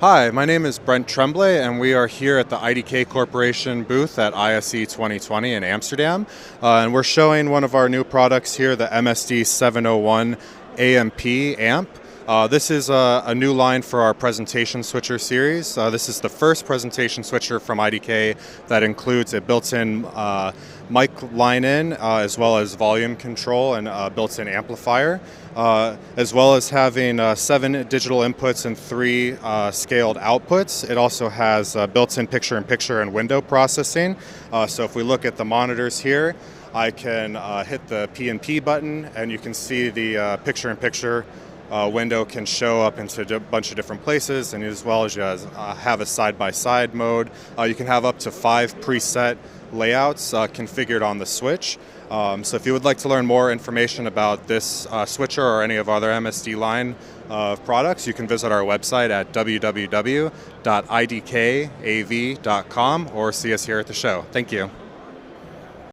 Hi, my name is Brent Tremblay, and we are here at the IDK Corporation booth at ISE 2020 in Amsterdam. And we're showing one of our new products here, the MSD-701 AMP amp. This is a new line for our presentation switcher series. This is the first presentation switcher from IDK that includes a built-in mic line-in, as well as volume control and built-in amplifier, as well as having 7 digital inputs and 3 scaled outputs. It also has built-in picture-in-picture and window processing. So if we look at the monitors here, I can hit the P&P button, and you can see the picture-in-picture window can show up into a bunch of different places, and as well as you have a side-by-side mode. You can have up to 5 preset layouts configured on the switch. So if you would like to learn more information about this switcher or any of our other MSD line of products, you can visit our website at www.idkav.com or see us here at the show. Thank you.